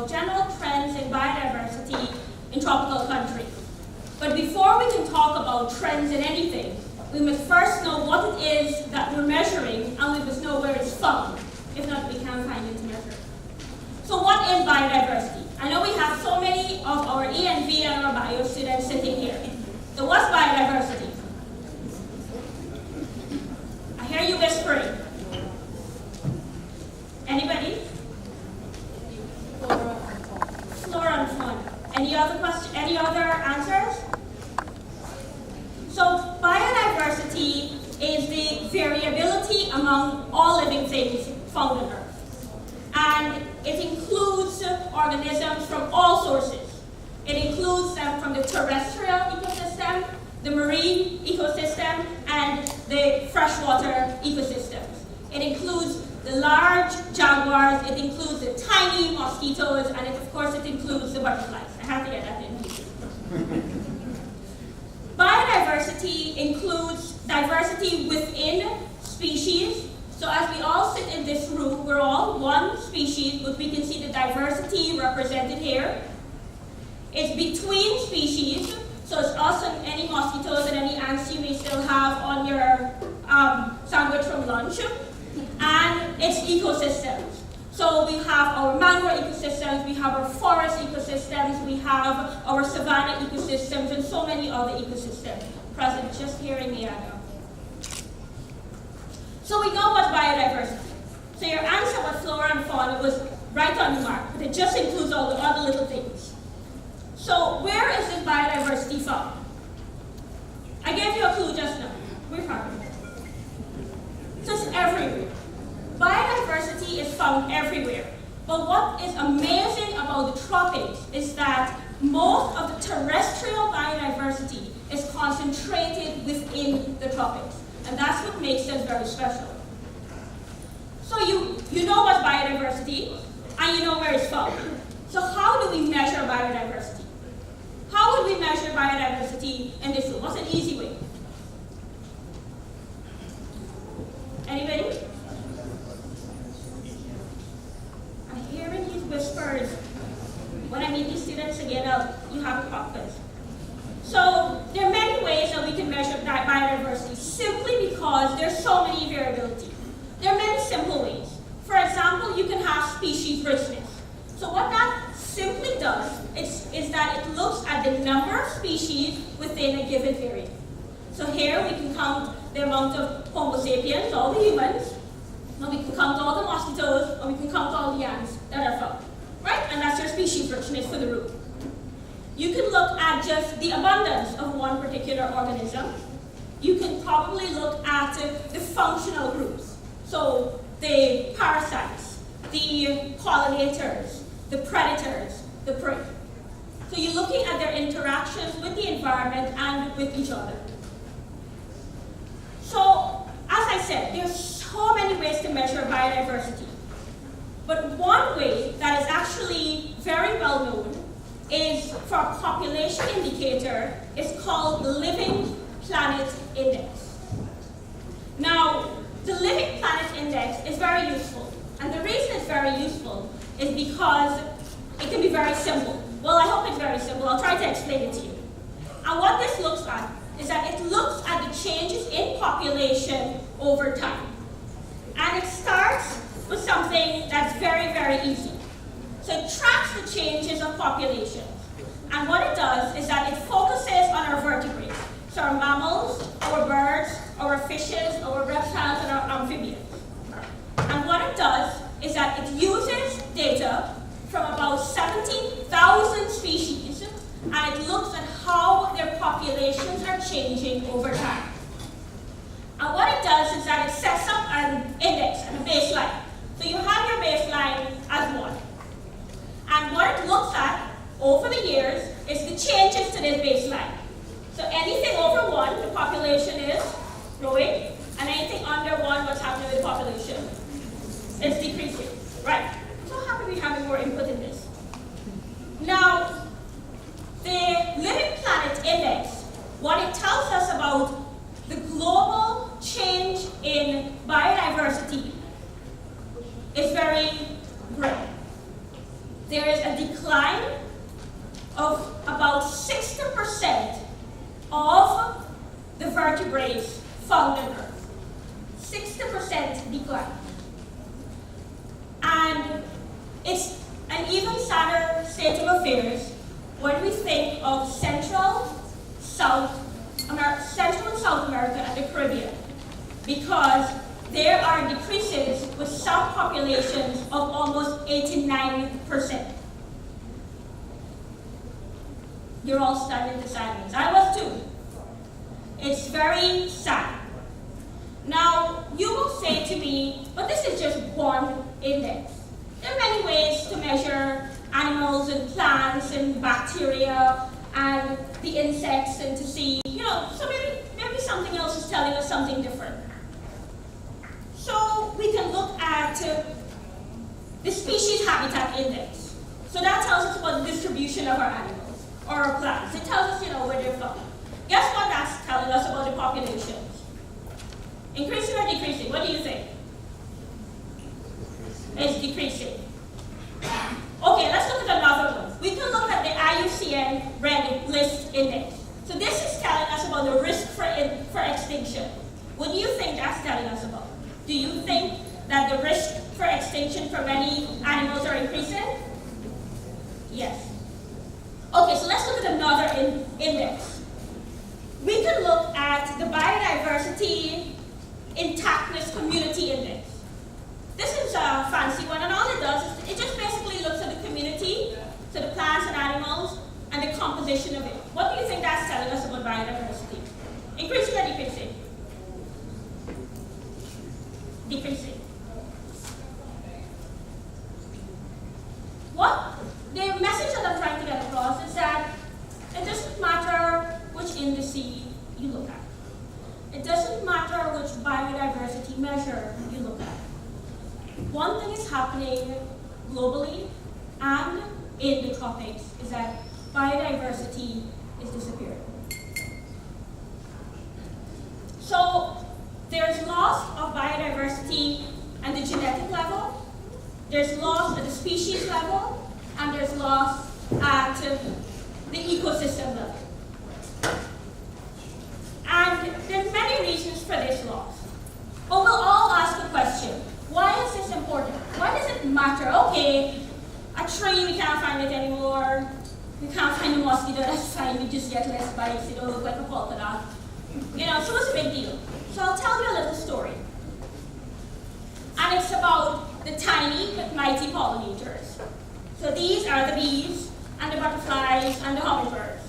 about general trends in biodiversity in tropical countries. But before we can talk about trends in anything, we must first know what it is that we're measuring, and we must know where it's found. If not, we can't find it to measure. So what is biodiversity? I know we have so many of our ENV and our bio students sitting here. So what's biodiversity? I hear you whispering. Anybody? Flora and fauna. Any other question? Any other answers? So biodiversity is the variability among all living things found on Earth. And it includes organisms from all sources. It includes them from the terrestrial ecosystem, the marine ecosystem, and the freshwater ecosystems. It includes the large jaguars, it includes the tiny mosquitoes, and of course it includes the butterflies. I have to get that in here. Biodiversity includes diversity within species. So as we all sit in this room, we're all one species, but we can see the diversity represented here. It's between species, so it's us and any mosquitoes and any ants you may still have on your sandwich from lunch. And it's ecosystems. So we have our mangrove ecosystems, we have our forest ecosystems, we have our savanna ecosystems, and so many other ecosystems present just here in Guyana. So we know what's biodiversity. So your answer about flora and fauna was right on the mark, but it just includes all the other little things. So where is this biodiversity found? I gave you a clue just now. We're found. So it's everywhere. Biodiversity is found everywhere. But what is amazing about the tropics is that most of the terrestrial biodiversity is concentrated within the tropics. And that's what makes them very special. So you know what's biodiversity, and you know where it's found. So how do we measure biodiversity? How would we measure biodiversity in this room? What's an easy way? Anybody? I'm hearing these whispers. When I meet these students again, you have a pop quiz. So there are many ways that we can measure biodiversity simply because there's so many variability. There are many simple ways. For example, you can have species richness. So what that simply does is that it looks at the number of species within a given area. So here we can count the amount of Homo sapiens, all the humans, and we can count all the mosquitoes, or we can count all the ants that are found. Right? And that's your species richness for the room. You can look at just the abundance of one particular organism. You can probably look at the functional groups. So the parasites, the pollinators, the predators, the prey. So you're looking at their interactions with the environment and with each other. So, as I said, there's so many ways to measure biodiversity. But one way that is actually very well known is for a population indicator. It's called the Living Planet Index. Now, the Living Planet Index is very useful. And the reason it's very useful is because it can be very simple. Well, I hope it's very simple. I'll try to explain it to you. And what this looks at is that it looks at the changes in population over time. And it starts with something that's very, very easy. So it tracks the changes of populations. And what it does is that it focuses on our vertebrates. So our mammals, our birds, our fishes, our reptiles, and our amphibians. And what it does is that it uses data from about 17,000 species, and it looks at how their populations are changing over time. And what it does is that it sets up an index and a baseline. So you have your baseline as 1. And what it looks at over the years is the changes to this baseline. So anything over 1, the population is growing, and anything under 1, what's happening with the population? It's decreasing. Right. I'm so happy we're having more input in this. Now, the Living Planet Index, what it tells us about the global change in biodiversity is very grim. there is a decline of about 60% of the vertebrates found on Earth. 60% decline. And it's an even sadder state of affairs when we think of Central and South America and the Caribbean, because there are decreases with some populations of almost 89%. You're all stunned into silence. I was too. It's very sad. Now, you will say to me, but this is just one index. There are many ways to measure animals and plants and bacteria and the insects and to see, so maybe something else is telling us something different. So we can look at the species habitat index. So that tells us about the distribution of our animals or our plants. It tells us, where they're from. Guess what that's telling us about the populations? Increasing or decreasing? What do you think? It's decreasing. Okay, let's look at another one. We can look at the IUCN Red List Index. So this is telling us about the risk for extinction. What do you think that's telling us about? Do you think that the risk for extinction for many animals are increasing? Yes. Okay, so let's look at another index. We can look at the Biodiversity Intactness Community Index. This is a fancy one, and all it does is it just basically looks at the community, so the plants and animals, and the composition of it. What do you think that's telling us about biodiversity? Increasing or decreasing? Decreasing. What the message that I'm trying to get across is that it doesn't matter which indice you look at. It doesn't matter which biodiversity measure you look at. One thing is happening globally and in the tropics is that biodiversity is disappearing. So there's loss of biodiversity at the genetic level, there's loss at the species level, and there's loss at the ecosystem level. And there are many reasons for this loss. But we'll all ask the question, why is this important? Why does it matter? Okay, a tree, we can't find it anymore. We can't find a mosquito, that's fine, we just get less bites, it don't look like a polka dot. So it's a big deal. So I'll tell you a little story. And it's about the tiny but mighty pollinators. So these are the bees, and the butterflies, and the hummingbirds.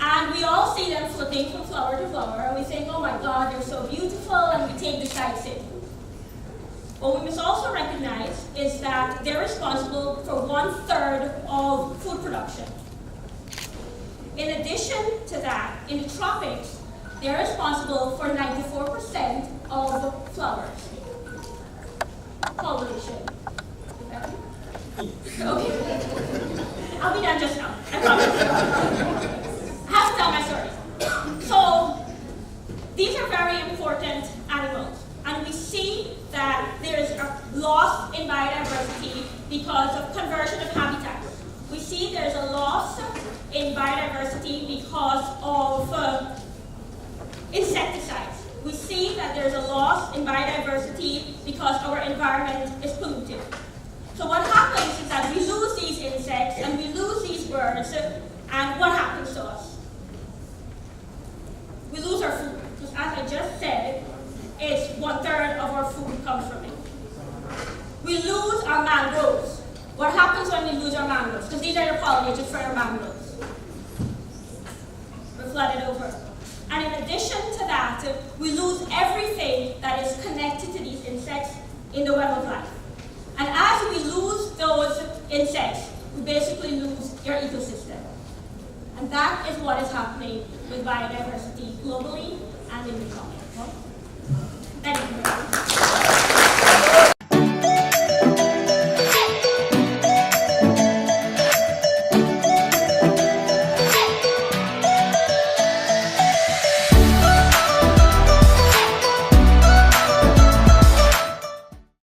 And we all see them flitting from flower to flower, and we think, oh my God, they're so beautiful, and we take the sights in. What we must also recognize is that they're responsible for 1/3 of food production. In addition to that, in the tropics, they're responsible for 94% of flowers. Pollination. Okay. I'll be done just now. I promise. I have to tell my story. So, these are very important animals. And we see that there is a loss in biodiversity because of conversion of habitats. We see there's a loss in biodiversity because of insecticides. We see that there's a loss in biodiversity because our environment is polluted. So what happens is that we lose these insects and we lose these birds, and what happens to us? We lose our food. Because as I just said, it's 1/3 of our food comes from it. We lose our mangroves. What happens when we lose our mangroves? Because these are the pollinators for our mangroves. We're flooded over. And in addition to that, we lose everything that is connected to these insects in the web of life. And as we lose those insects, we basically lose your ecosystem. And that is what is happening with biodiversity globally and in the tropics. Thank you.